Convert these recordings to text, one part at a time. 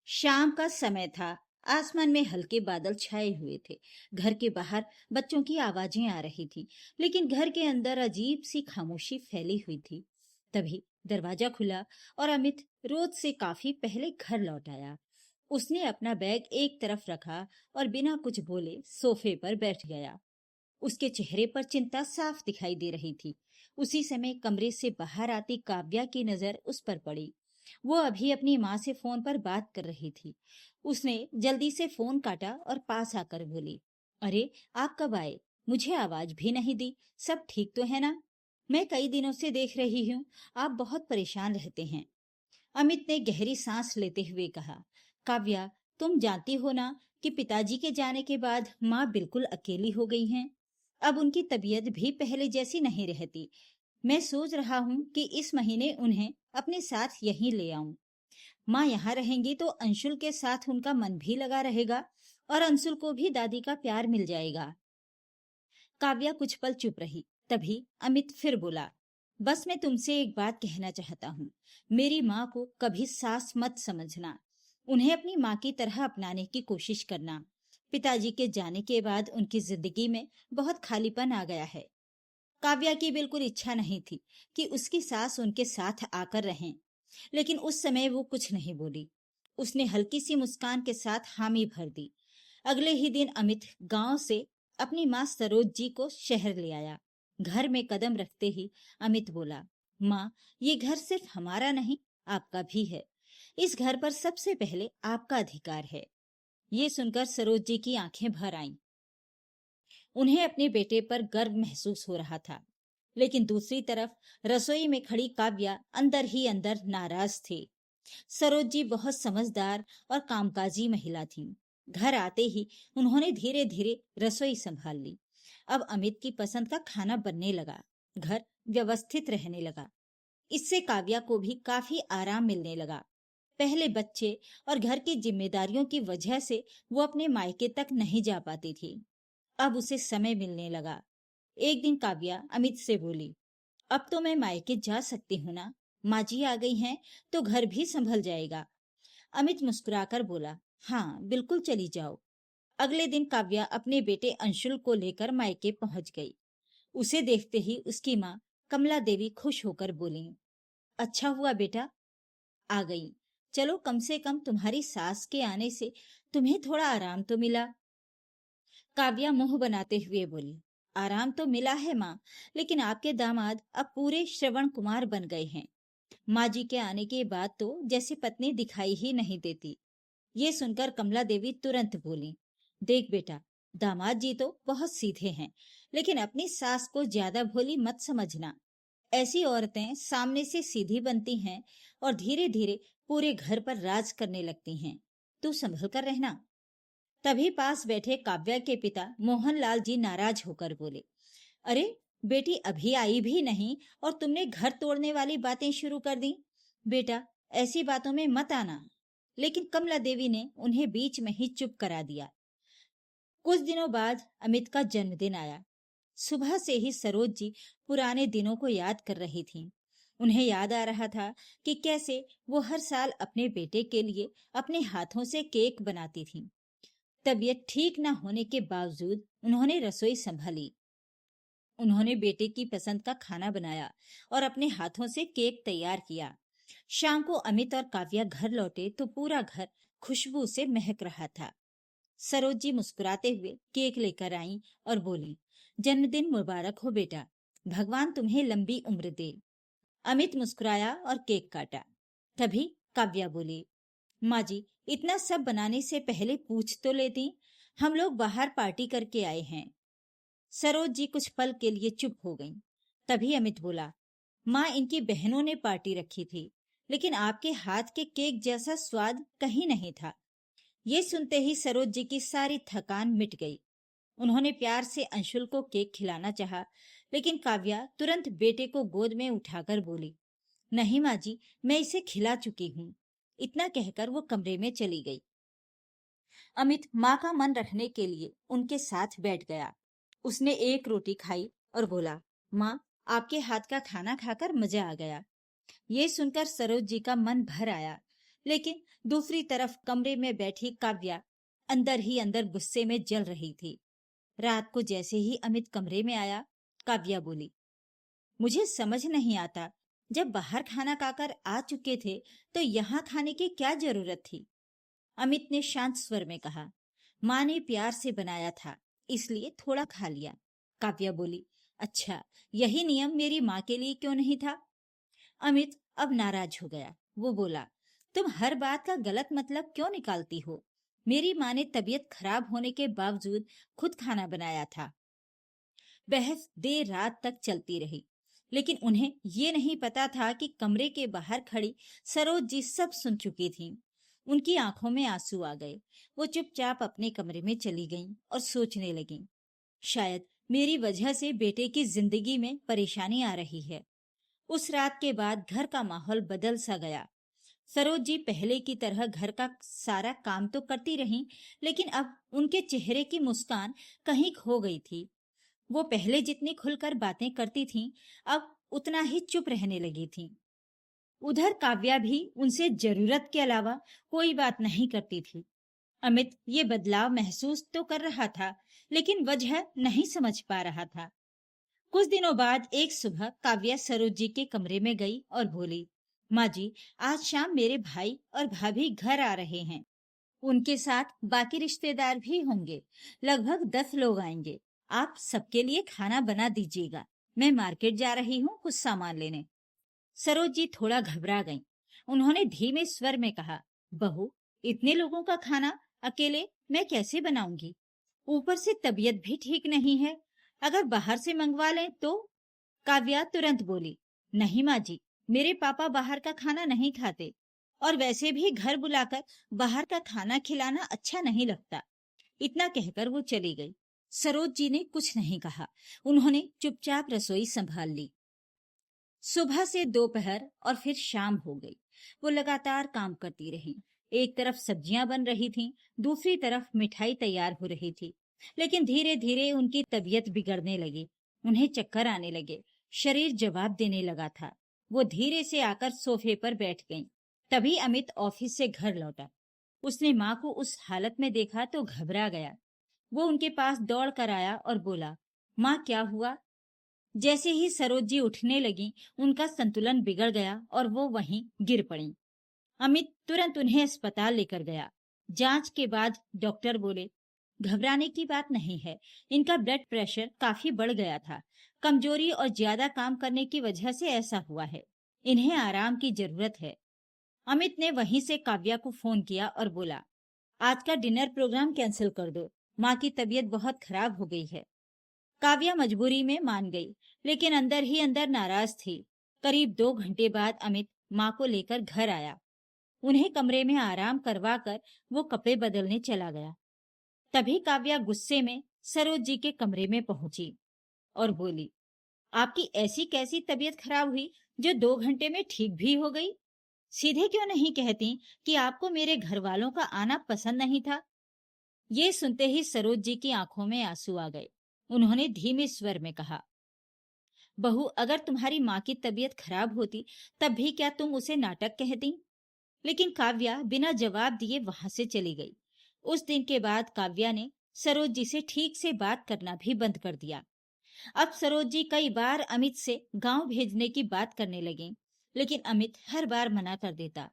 शाम का समय था। आसमान में हल्के बादल छाए हुए थे। घर के बाहर बच्चों की आवाजें आ रही थी, लेकिन घर के अंदर अजीब सी खामोशी फैली हुई थी। तभी दरवाजा खुला और अमित रोज से काफी पहले घर लौट आया। उसने अपना बैग एक तरफ रखा और बिना कुछ बोले सोफे पर बैठ गया। उसके चेहरे पर चिंता साफ दिखाई दे रही थी। उसी समय कमरे से बाहर आती काव्या की नजर उस पर पड़ी। वो अभी अपनी माँ से फोन पर बात कर रही थी। उसने जल्दी से फोन काटा और पास आकर बोली, अरे आप कब आए? मुझे आवाज भी नहीं दी। सब ठीक तो है ना? मैं कई दिनों से देख रही हूँ, आप बहुत परेशान रहते हैं। अमित ने गहरी सांस लेते हुए कहा, काव्या, तुम जानती हो ना कि पिताजी के जाने के बाद माँ बिल्कुल अकेली हो गई हैं। अब उनकी तबीयत भी पहले जैसी नहीं रहती। मैं सोच रहा हूँ कि इस महीने उन्हें अपने साथ यहीं ले आऊं। माँ यहाँ रहेंगी तो अंशुल के साथ उनका मन भी लगा रहेगा और अंशुल को भी दादी का प्यार मिल जाएगा। काव्या कुछ पल चुप रही। तभी अमित फिर बोला, बस मैं तुमसे एक बात कहना चाहता हूँ। मेरी माँ को कभी सास मत समझना। उन्हें अपनी माँ की तरह अपनाने की कोशिश करना। पिताजी के जाने के बाद उनकी जिंदगी में बहुत खालीपन आ गया है। काव्या की बिल्कुल इच्छा नहीं थी कि उसकी सास उनके साथ आकर रहें, लेकिन उस समय वो कुछ नहीं बोली। उसने हल्की सी मुस्कान के साथ हामी भर दी। अगले ही दिन अमित गांव से अपनी माँ सरोज जी को शहर ले आया। घर में कदम रखते ही अमित बोला, माँ, ये घर सिर्फ हमारा नहीं, आपका भी है। इस घर पर सबसे पहले आपका अधिकार है। ये सुनकर सरोज जी की आंखें भर आईं। उन्हें अपने बेटे पर गर्व महसूस हो रहा था, लेकिन दूसरी तरफ रसोई में खड़ी काव्या अंदर ही अंदर नाराज थी। सरोज जी बहुत समझदार और कामकाजी महिला थीं। घर आते ही उन्होंने धीरे धीरे रसोई संभाल ली। अब अमित की पसंद का खाना बनने लगा। घर व्यवस्थित रहने लगा। इससे काव्या को भी काफी आराम मिलने लगा। पहले बच्चे और घर की जिम्मेदारियों की वजह से वो अपने मायके तक नहीं जा पाती थी। अब उसे समय मिलने लगा। एक दिन काव्या अमित से बोली, अब तो मैं मायके जा सकती हूँ ना? माँ जी आ गई हैं तो घर भी संभल जाएगा। अमित मुस्कुराकर बोला, हाँ बिल्कुल चली जाओ। अगले दिन काव्या अपने बेटे अंशुल को लेकर मायके पहुंच गई। उसे देखते ही उसकी माँ कमला देवी खुश होकर बोली, अच्छा हुआ बेटा आ गई। चलो, कम से कम तुम्हारी सास के आने से तुम्हें थोड़ा आराम तो मिला। काव्या मुंह बनाते हुए बोली, आराम तो मिला है माँ, लेकिन आपके दामाद अब पूरे श्रवण कुमार बन गए हैं। माँ जी के आने के बाद तो जैसे पत्नी दिखाई ही नहीं देती। ये सुनकर कमला देवी तुरंत बोली, देख बेटा, दामाद जी तो बहुत सीधे हैं, लेकिन अपनी सास को ज्यादा भोली मत समझना। ऐसी औरतें सामने से सीधी बनती हैं और धीरे धीरे पूरे घर पर राज करने लगती हैं। तू संभल कर रहना। तभी पास बैठे काव्या के पिता मोहनलाल जी नाराज होकर बोले, अरे बेटी अभी आई भी नहीं और तुमने घर तोड़ने वाली बातें शुरू कर दी। बेटा, ऐसी बातों में मत आना। लेकिन कमला देवी ने उन्हें बीच में ही चुप करा दिया। कुछ दिनों बाद अमित का जन्मदिन आया। सुबह से ही सरोज जी पुराने दिनों को याद कर रही थीं। उन्हें याद आ रहा था कि कैसे वो हर साल अपने बेटे के लिए अपने हाथों से केक बनाती थीं। तबीयत ठीक न होने के बावजूद उन्होंने रसोई संभाली। उन्होंने बेटे की पसंद का खाना बनाया और अपने हाथों से केक तैयार किया। शाम को अमित और काव्या घर लौटे तो पूरा घर खुशबू से महक रहा था। सरोज जी मुस्कुराते हुए केक लेकर आईं और बोली, जन्मदिन मुबारक हो बेटा, भगवान तुम्हें लंबी उम्र दे। अमित मुस्कुराया और केक काटा। तभी काव्या बोली, माँ जी, इतना सब बनाने से पहले पूछ तो लेती, हम लोग बाहर पार्टी करके आए हैं। सरोज जी कुछ पल के लिए चुप हो गईं। तभी अमित बोला, माँ, इनकी बहनों ने पार्टी रखी थी, लेकिन आपके हाथ के केक जैसा स्वाद कहीं नहीं था। ये सुनते ही सरोज जी की सारी थकान मिट गई। उन्होंने प्यार से अंशुल को केक खिलाना चाहा, लेकिन काव्या तुरंत बेटे को गोद में उठाकर बोली, नहीं माँ जी, मैं इसे खिला चुकी हूँ। इतना कहकर वो कमरे में चली गई। अमित माँ का मन रखने के लिए उनके साथ बैठ गया। उसने एक रोटी खाई और बोला, माँ, आपके हाथ का खाना खाकर मजा आ गया। ये सुनकर सरोज जी का मन भर आया, लेकिन दूसरी तरफ कमरे में बैठी काव्या अंदर ही अंदर गुस्से में जल रही थी। रात को जैसे ही अमित कमरे में आया, काव्या बोली, मुझे समझ नहीं आता, जब बाहर खाना खाकर आ चुके थे तो यहाँ खाने की क्या जरूरत थी। अमित ने शांत स्वर में कहा, माँ ने प्यार से बनाया था, इसलिए थोड़ा खा लिया। काव्या बोली, अच्छा, यही नियम मेरी माँ के लिए क्यों नहीं था। अमित अब नाराज हो गया। वो बोला, तुम हर बात का गलत मतलब क्यों निकालती हो। मेरी माँ ने तबीयत खराब होने के बावजूद खुद खाना बनाया था। बहस देर रात तक चलती रही, लेकिन उन्हें ये नहीं पता था कि कमरे के बाहर खड़ी सरोज जी सब सुन चुकी थीं। उनकी आंखों में आंसू आ गए। वो चुपचाप अपने कमरे में चली गईं और सोचने लगीं, शायद मेरी वजह से बेटे की जिंदगी में परेशानी आ रही है। उस रात के बाद घर का माहौल बदल सा गया। सरोज जी पहले की तरह घर का सारा काम तो करती रहीं, लेकिन अब उनके चेहरे की मुस्कान कहीं खो गई थी। वो पहले जितनी खुलकर बातें करती थीं, अब उतना ही चुप रहने लगी थीं। उधर काव्या भी उनसे जरूरत के अलावा कोई बात नहीं करती थी। अमित ये बदलाव महसूस तो कर रहा था, लेकिन वजह नहीं समझ पा रहा था। कुछ दिनों बाद एक सुबह काव्या सरोज जी के कमरे में गई और बोली, माँ जी, आज शाम मेरे भाई और भाभी घर आ रहे हैं। उनके साथ बाकी रिश्तेदार भी होंगे। लगभग 10 लोग आएंगे। आप सबके लिए खाना बना दीजिएगा। मैं मार्केट जा रही हूँ कुछ सामान लेने। सरोज जी थोड़ा घबरा गईं। उन्होंने धीमे स्वर में कहा, बहू, इतने लोगों का खाना अकेले मैं कैसे बनाऊंगी। ऊपर से तबीयत भी ठीक नहीं है। अगर बाहर से मंगवा लें तो। काव्या तुरंत बोली, नहीं माँ जी, मेरे पापा बाहर का खाना नहीं खाते, और वैसे भी घर बुलाकर बाहर का खाना खिलाना अच्छा नहीं लगता। इतना कहकर वो चली गई। सरोज जी ने कुछ नहीं कहा। उन्होंने चुपचाप रसोई संभाल ली। सुबह से दोपहर और फिर शाम हो गई। वो लगातार काम करती रही। एक तरफ सब्जियां बन रही थीं, दूसरी तरफ मिठाई तैयार हो रही थी। लेकिन धीरे धीरे उनकी तबीयत बिगड़ने लगी। उन्हें चक्कर आने लगे। शरीर जवाब देने लगा था। वो धीरे से आकर सोफे पर बैठ गईं। तभी अमित ऑफिस से घर लौटा। उसने माँ को उस हालत में देखा तो घबरा गया। वो उनके पास दौड़ कर आया और बोला, माँ, क्या हुआ। जैसे ही सरोज जी उठने लगी, उनका संतुलन बिगड़ गया और वो वहीं गिर पड़ी। अमित तुरंत उन्हें अस्पताल लेकर गया। जांच के बाद डॉक्टर बोले, घबराने की बात नहीं है, इनका ब्लड प्रेशर काफी बढ़ गया था। कमजोरी और ज्यादा काम करने की वजह से ऐसा हुआ है। इन्हें आराम की जरूरत है। अमित ने वहीं से काव्या को फोन किया और बोला, आज का डिनर प्रोग्राम कैंसिल कर दो, माँ की तबीयत बहुत खराब हो गई है। काव्या मजबूरी में मान गई, लेकिन अंदर ही अंदर नाराज थी। करीब 2 घंटे बाद अमित माँ को लेकर घर आया। उन्हें कमरे में आराम करवा कर वो कपड़े बदलने चला गया। तभी काव्या गुस्से में सरोज जी के कमरे में पहुंची और बोली, आपकी ऐसी कैसी तबीयत खराब हुई जो 2 घंटे में ठीक भी हो गई। सीधे क्यों नहीं कहती कि आपको मेरे घर वालों का आना पसंद नहीं था। ये सुनते ही सरोज जी की आंखों में आंसू आ गए। उन्होंने धीमे स्वर में कहा, बहू, अगर तुम्हारी माँ की तबीयत खराब होती तब भी क्या तुम उसे नाटक कहती। लेकिन काव्या बिना जवाब दिए वहां से चली गई। उस दिन के बाद काव्या ने सरोज जी से ठीक से बात करना भी बंद कर दिया। अब सरोज जी कई बार अमित से गांव भेजने की बात करने लगी, लेकिन अमित हर बार मना कर देता।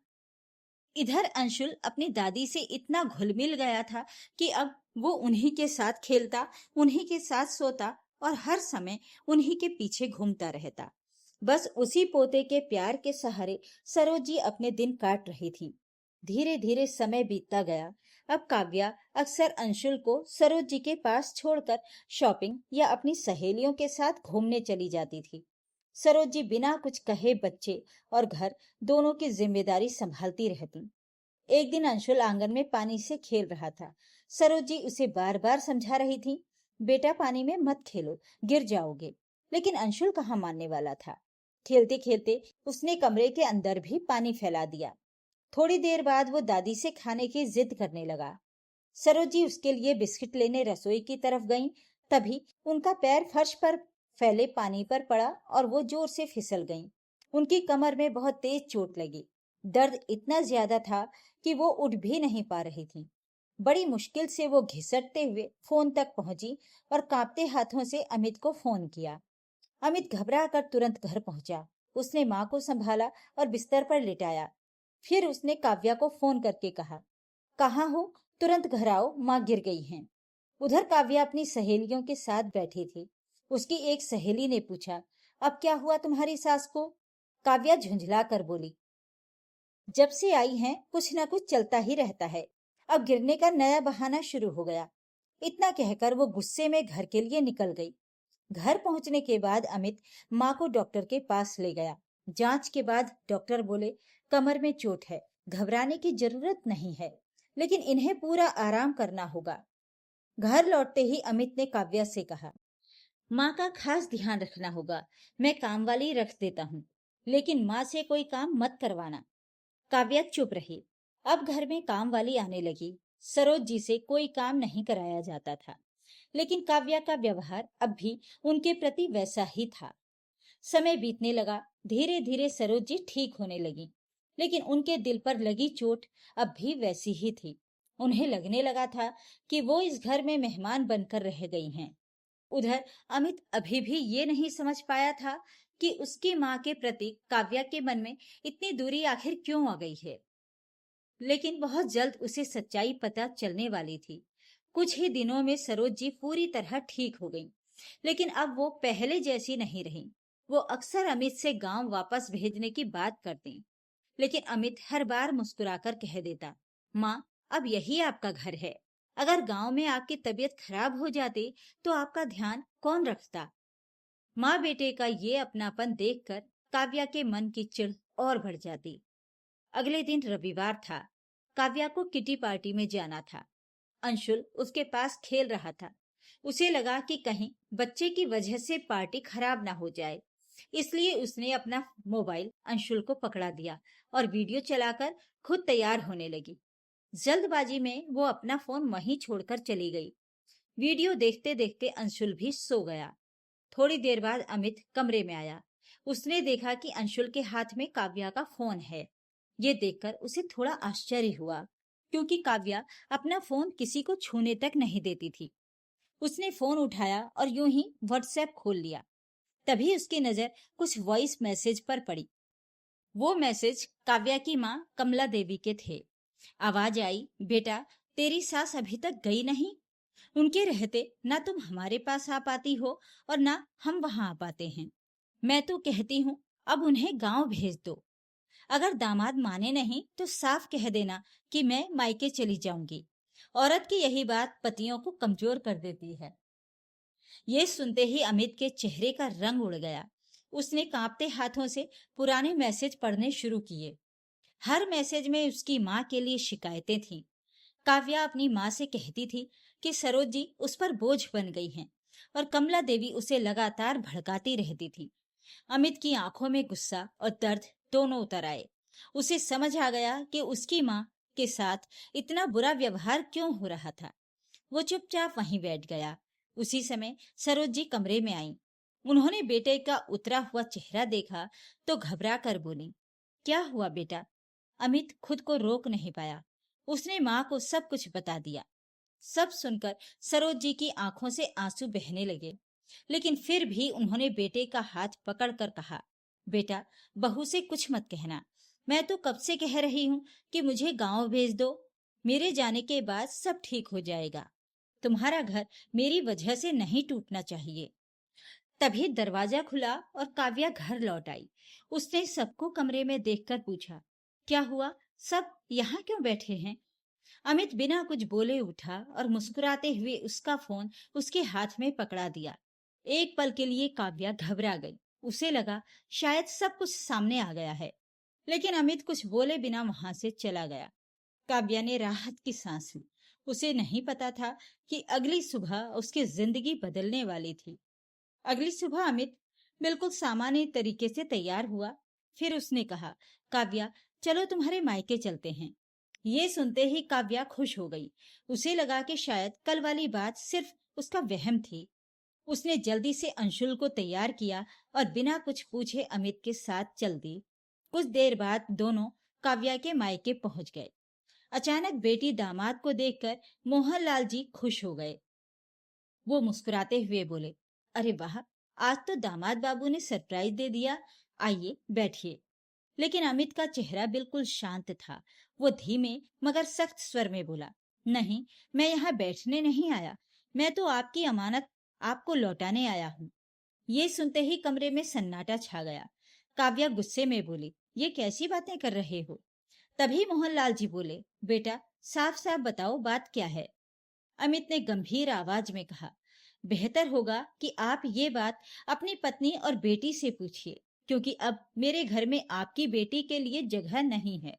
इधर अंशुल अपनी दादी से इतना घुल मिल गया था कि अब वो उन्हीं के साथ खेलता, उन्हीं के साथ सोता और हर समय उन्हीं के पीछे घूमता रहता। बस उसी पोते के प्यार के सहारे सरोज जी अपने दिन काट रही थी। धीरे धीरे समय बीतता गया। अब काव्या अक्सर अंशुल को सरोज जी के पास छोड़कर शॉपिंग या अपनी सहेलियों के साथ घूमने चली जाती थी। सरोज जी बिना कुछ कहे बच्चे और घर दोनों की जिम्मेदारी संभालती रहती। एक दिन अंशुल आंगन में पानी से खेल रहा था। सरोज जी उसे बार बार समझा रही थी, बेटा, पानी में मत खेलो, गिर जाओगे। लेकिन अंशुल कहाँ मानने वाला था। खेलते खेलते उसने कमरे के अंदर भी पानी फैला दिया। थोड़ी देर बाद वो दादी से खाने की जिद करने लगा। सरोज जी उसके लिए बिस्किट लेने रसोई की तरफ गईं। तभी उनका पैर फर्श पर फैले पानी पर पड़ा और वो जोर से फिसल गईं। उनकी कमर में बहुत तेज चोट लगी। दर्द इतना ज्यादा था कि वो उठ भी नहीं पा रही थी। बड़ी मुश्किल से वो घिसटते हुए फोन तक पहुंची और कांपते हाथों से अमित को फोन किया। अमित घबरा कर तुरंत घर पहुंचा। उसने माँ को संभाला और बिस्तर पर लिटाया। फिर उसने काव्या को फोन करके कहा, कहाँ हो? तुरंत घर आओ, माँ गिर गई हैं। उधर काव्या अपनी सहेलियों के साथ बैठी थी। उसकी एक सहेली ने पूछा, अब क्या हुआ तुम्हारी सास को? काव्या झुंझला कर बोली, जब से आई हैं कुछ ना कुछ चलता ही रहता है। अब गिरने का नया बहाना शुरू हो गया। इतना कहकर वो गुस्से में घर के लिए निकल गई। घर पहुंचने के बाद अमित माँ को डॉक्टर के पास ले गया। जांच के बाद डॉक्टर बोले, कमर में चोट है, घबराने की जरूरत नहीं है, लेकिन इन्हें पूरा आराम करना होगा। घर लौटते ही अमित ने काव्या से कहा, माँ का खास ध्यान रखना होगा। मैं काम वाली रख देता हूँ, लेकिन माँ से कोई काम मत करवाना। काव्या चुप रही। अब घर में काम वाली आने लगी। सरोज जी से कोई काम नहीं कराया जाता था, लेकिन काव्या का व्यवहार अब भी उनके प्रति वैसा ही था। समय बीतने लगा। धीरे धीरे सरोज जी ठीक होने लगी, लेकिन उनके दिल पर लगी चोट अब भी वैसी ही थी। उन्हें लगने लगा था कि वो इस घर में मेहमान बनकर रह गई हैं। उधर अमित अभी भी ये नहीं समझ पाया था कि उसकी माँ के प्रति काव्या के मन में इतनी दूरी आखिर क्यों आ गई है। लेकिन बहुत जल्द उसे सच्चाई पता चलने वाली थी। कुछ ही दिनों में सरोज जी पूरी तरह ठीक हो गई, लेकिन अब वो पहले जैसी नहीं रही। वो अक्सर अमित से गांव वापस भेजने की बात करती, लेकिन अमित हर बार मुस्कुराकर कह देता, माँ, अब यही आपका घर है। अगर गांव में आपकी तबीयत खराब हो जाती तो आपका ध्यान कौन रखता? माँ बेटे का ये अपनापन देखकर काव्या के मन की चिढ़ और बढ़ जाती। अगले दिन रविवार था। काव्या को किटी पार्टी में जाना था। अंशुल उसके पास खेल रहा था। उसे लगा कि कहीं बच्चे की वजह से पार्टी खराब ना हो जाए, इसलिए उसने अपना मोबाइल अंशुल को पकड़ा दिया और वीडियो चलाकर खुद तैयार होने लगी। जल्दबाजी में वो अपना फोन वहीं छोड़कर चली गई। वीडियो देखते देखते अंशुल भी सो गया। थोड़ी देर बाद अमित कमरे में आया। उसने देखा कि अंशुल के हाथ में काव्या का फोन है। ये देखकर उसे थोड़ा आश्चर्य हुआ, क्योंकि काव्या अपना फोन किसी को छूने तक नहीं देती थी। उसने फोन उठाया और यूं ही व्हाट्सएप खोल लिया। तभी उसकी नजर कुछ वॉइस मैसेज पर पड़ी। वो मैसेज काव्या की माँ कमला देवी के थे। आवाज आई, बेटा, तेरी सास अभी तक गई नहीं। उनके रहते ना तुम हमारे पास आ पाती हो और ना हम वहां आ पाते हैं। मैं तो कहती हूँ अब उन्हें गांव भेज दो। अगर दामाद माने नहीं तो साफ कह देना कि मैं मायके चली जाऊंगी। औरत की यही बात पतियों को कमजोर कर देती है। ये सुनते ही अमित के चेहरे का रंग उड़ गया। उसने कांपते हाथों से पुराने मैसेज पढ़ने शुरू किए। हर मैसेज में उसकी माँ के लिए शिकायतें थीं। काव्या अपनी माँ से कहती थी कि सरोज जी उस पर बोझ बन गई हैं और कमला देवी उसे लगातार भड़काती रहती थी। अमित की आंखों में गुस्सा और दर्द दोनों उतर आए। उसे समझ आ गया कि उसकी माँ के साथ इतना बुरा व्यवहार क्यों हो रहा था। वो चुपचाप वहीं बैठ गया। उसी समय सरोज जी कमरे में आई। उन्होंने बेटे का उतरा हुआ चेहरा देखा तो घबरा कर बोली, क्या हुआ बेटा? अमित खुद को रोक नहीं पाया। उसने माँ को सब कुछ बता दिया। सब सुनकर सरोज जी की आंखों से आंसू बहने लगे, लेकिन फिर भी उन्होंने बेटे का हाथ पकड़कर कहा, बेटा, बहू से कुछ मत कहना। मैं तो कब से कह रही हूँ कि मुझे गांव भेज दो। मेरे जाने के बाद सब ठीक हो जाएगा। तुम्हारा घर मेरी वजह से नहीं टूटना चाहिए। तभी दरवाजा खुला और काव्या घर लौट आई। उसने सबको कमरे में देखकर पूछा, क्या हुआ? सब यहाँ क्यों बैठे हैं? अमित बिना कुछ बोले उठा और मुस्कुराते हुए उसका फोन उसके हाथ में पकड़ा दिया। एक पल के लिए काव्या घबरा गई। उसे लगा शायद सब कुछ सामने आ गया है, लेकिन अमित कुछ बोले बिना वहां से चला गया। काव्या ने राहत की सांस ली। उसे नहीं पता था कि अगली सुबह उसकी जिंदगी बदलने वाली थी। अगली सुबह अमित बिल्कुल सामान्य तरीके से तैयार हुआ। फिर उसने कहा, काव्या, चलो तुम्हारे मायके चलते हैं। ये सुनते ही काव्या खुश हो गई। उसे लगा कि शायद कल वाली बात सिर्फ उसका वहम थी। उसने जल्दी से अंशुल को तैयार किया और बिना कुछ पूछे अमित के साथ चल दी। कुछ देर बाद दोनों काव्या के मायके पहुंच गए। अचानक बेटी दामाद को देखकर मोहनलाल जी खुश हो गए। वो मुस्कुराते हुए बोले, अरे वाह, आज तो दामाद बाबू ने सरप्राइज दे दिया। आइए बैठिए। लेकिन अमित का चेहरा बिल्कुल शांत था। वो धीमे मगर सख्त स्वर में बोला, नहीं, मैं यहाँ बैठने नहीं आया। मैं तो आपकी अमानत आपको लौटाने आया हूँ। ये सुनते ही कमरे में सन्नाटा छा गया। काव्या गुस्से में बोली, ये कैसी बातें कर रहे हो? तभी मोहनलाल जी बोले, बेटा साफ साफ बताओ बात क्या है। अमित ने गंभीर आवाज में कहा, बेहतर होगा कि आप ये बात अपनी पत्नी और बेटी से पूछिए, क्योंकि अब मेरे घर में आपकी बेटी के लिए जगह नहीं है।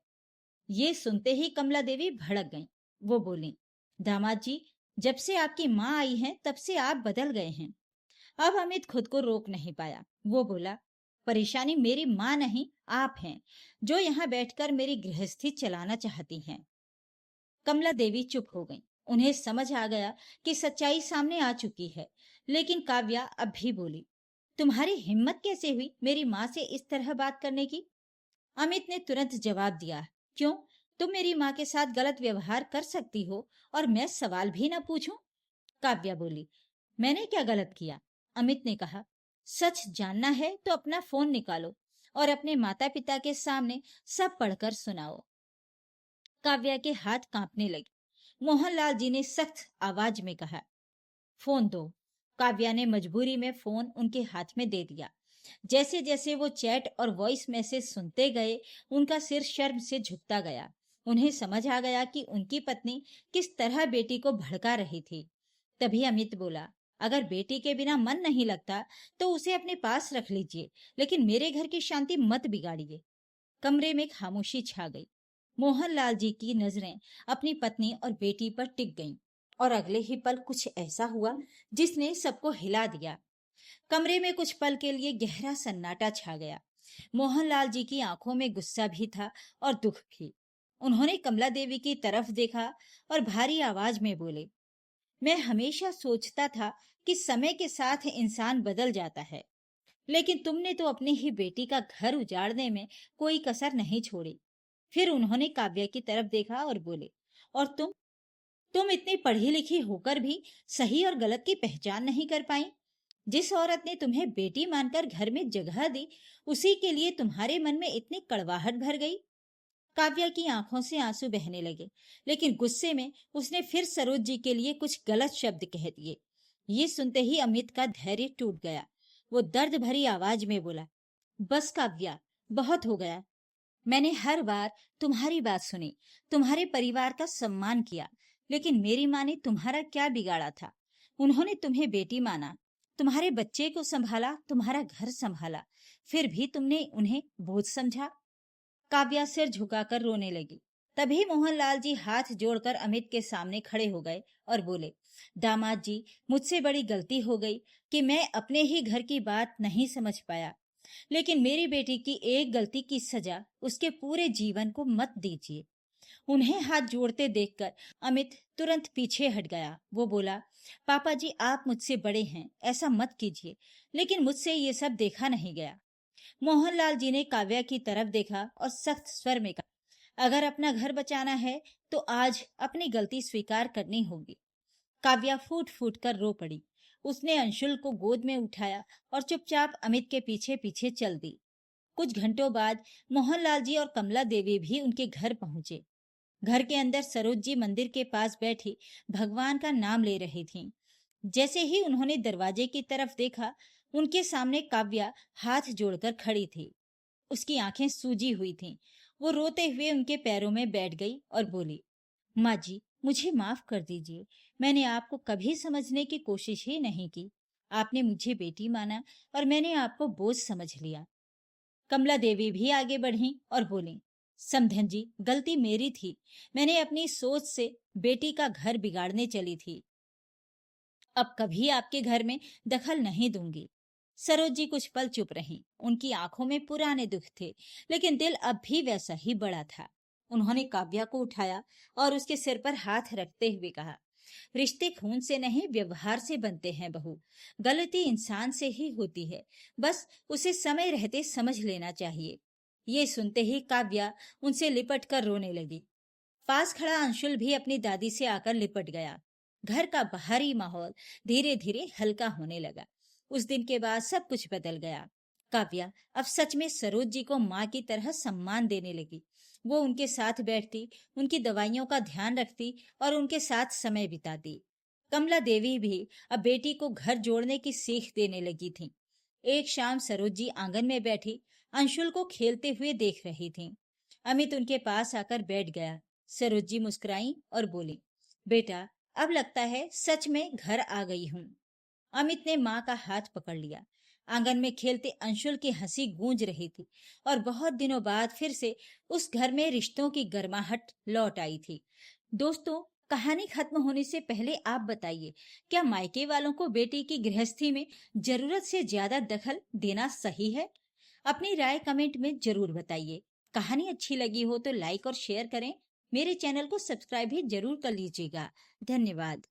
ये सुनते ही कमला देवी भड़क गईं। वो बोली, दामाद जी, जब से आपकी माँ आई है तब से आप बदल गए हैं। अब अमित खुद को रोक नहीं पाया। वो बोला, परेशानी मेरी माँ नहीं, आप हैं, जो यहाँ बैठकर मेरी गृहस्थी चलाना चाहती हैं। कमला देवी चुप हो गईं। उन्हें समझ आ गया कि सच्चाई सामने आ चुकी है। लेकिन काव्या अब भी बोली, तुम्हारी हिम्मत कैसे हुई मेरी माँ से इस तरह बात करने की? अमित ने तुरंत जवाब दिया, क्यों, तुम मेरी माँ के साथ गलत व्यवहार कर सकती हो और मैं सवाल भी ना पूछूं? काव्या बोली, मैंने क्या गलत किया? अमित ने कहा, सच जानना है तो अपना फोन निकालो और अपने माता पिता के सामने सब पढ़कर सुनाओ। काव्या के हाथ कांपने लगे। मोहनलाल जी ने सख्त आवाज में कहा, फोन दो। काव्या ने मजबूरी में फोन उनके हाथ में दे दिया। जैसे जैसे वो चैट और वॉइस मैसेज सुनते गए, उनका सिर शर्म से झुकता गया। उन्हें समझ आ गया कि उनकी पत्नी किस तरह बेटी को भड़का रही थी। तभी अमित बोला, अगर बेटी के बिना मन नहीं लगता तो उसे अपने पास रख लीजिए, लेकिन मेरे घर की शांति मत बिगाड़िए। कमरे में खामोशी छा गई। मोहनलाल जी की नजरें अपनी पत्नी और बेटी पर टिक गईं और अगले ही पल कुछ ऐसा हुआ जिसने सबको हिला दिया। कमरे में कुछ पल के लिए गहरा सन्नाटा छा गया। मोहनलाल जी की आंखों में गुस्सा भी था और दुख भी। उन्होंने कमला देवी की तरफ देखा और भारी आवाज में बोले, मैं हमेशा सोचता था कि समय के साथ इंसान बदल जाता है, लेकिन तुमने तो अपनी ही बेटी का घर उजाड़ने में कोई कसर नहीं छोड़ी। फिर उन्होंने काव्या की तरफ देखा और बोले, और तुम इतनी पढ़ी लिखी होकर भी सही और गलत की पहचान नहीं कर पाई। जिस औरत ने तुम्हें बेटी मानकर घर में जगह दी, उसी के लिए तुम्हारे मन में इतनी कड़वाहट भर गई। काव्या की आंखों से आंसू बहने लगे, लेकिन गुस्से में उसने फिर सरोज जी के लिए कुछ गलत शब्द कह दिए। ये सुनते ही अमित का धैर्य टूट गया। वो दर्द भरी आवाज में बोला, बस काव्या, बहुत हो गया। मैंने हर बार तुम्हारी बात सुनी, तुम्हारे परिवार का सम्मान किया, लेकिन मेरी माँ ने तुम्हारा क्या बिगाड़ा था? उन्होंने तुम्हें बेटी माना, तुम्हारे बच्चे को संभाला, तुम्हारा घर संभाला, फिर भी तुमने उन्हें बोझ समझा। काव्या सिर झुकाकर रोने लगी। तभी मोहनलाल जी हाथ जोड़कर अमित के सामने खड़े हो गए और बोले, दामाद जी, मुझसे बड़ी गलती हो गई कि मैं अपने ही घर की बात नहीं समझ पाया, लेकिन मेरी बेटी की एक गलती की सजा उसके पूरे जीवन को मत दीजिए। उन्हें हाथ जोड़ते देखकर अमित तुरंत पीछे हट गया। वो बोला, पापा जी, आप मुझसे बड़े हैं, ऐसा मत कीजिए, लेकिन मुझसे ये सब देखा नहीं गया। मोहनलाल जी ने काव्या की तरफ देखा और सख्त स्वर में कहा, अगर अपना घर बचाना है तो आज अपनी गलती स्वीकार करनी होगी। काव्या फूट फूट कर रो पड़ी। उसने अंशुल को गोद में उठाया और चुपचाप अमित के पीछे पीछे चल दी। कुछ घंटों बाद मोहनलाल जी और कमला देवी भी उनके घर पहुंचे। घर के अंदर सरोज जी मंदिर के पास बैठी भगवान का नाम ले रही थीं। जैसे ही उन्होंने दरवाजे की तरफ देखा, उनके सामने काव्या हाथ जोड़कर खड़ी थी। उसकी आंखें सूजी हुई थीं। वो रोते हुए उनके पैरों में बैठ गई और बोली, माँ जी, मुझे माफ कर दीजिए। मैंने आपको कभी समझने की कोशिश ही नहीं की। आपने मुझे बेटी माना और मैंने आपको बोझ समझ लिया। कमला देवी भी आगे बढ़ी और बोली, समधन जी, गलती मेरी थी। मैंने अपनी सोच से बेटी का घर बिगाड़ने चली थी। अब कभी आपके घर में दखल नहीं दूंगी। सरोज जी कुछ पल चुप रहीं। उनकी आंखों में पुराने दुख थे, लेकिन दिल अब भी वैसा ही बड़ा था। उन्होंने काव्या को उठाया और उसके सिर पर हाथ रखते हुए कहा, रिश्ते खून से नहीं, व्यवहार से बनते हैं बहू। गलती इंसान से ही होती है, बस उसे समय रहते समझ लेना चाहिए। ये सुनते ही काव्या उनसे लिपट कर रोने लगी। पास खड़ा अंशुल भी अपनी दादी से आकर लिपट गया। घर का बाहरी माहौल धीरे धीरे हल्का होने लगा। उस दिन के बाद सब कुछ बदल गया। काव्या अब सच में सरोज जी को माँ की तरह सम्मान देने लगी। वो उनके साथ बैठती, उनकी दवाइयों का ध्यान रखती और उनके साथ समय बिताती। कमला देवी भी अब बेटी को घर जोड़ने की सीख देने लगी थी। एक शाम सरोज जी आंगन में बैठी अंशुल को खेलते हुए देख रही थी। अमित उनके पास आकर बैठ गया। सरोज जी मुस्कुराई और बोली, बेटा, अब लगता है सच में घर आ गई हूँ। अमित ने माँ का हाथ पकड़ लिया। आंगन में खेलते अंशुल की हंसी गूंज रही थी और बहुत दिनों बाद फिर से उस घर में रिश्तों की गर्माहट लौट आई थी। दोस्तों, कहानी खत्म होने से पहले आप बताइए, क्या मायके वालों को बेटी की गृहस्थी में जरूरत से ज्यादा दखल देना सही है? अपनी राय कमेंट में जरूर बताइए। कहानी अच्छी लगी हो तो लाइक और शेयर करें। मेरे चैनल को सब्सक्राइब भी जरूर कर लीजिएगा। धन्यवाद।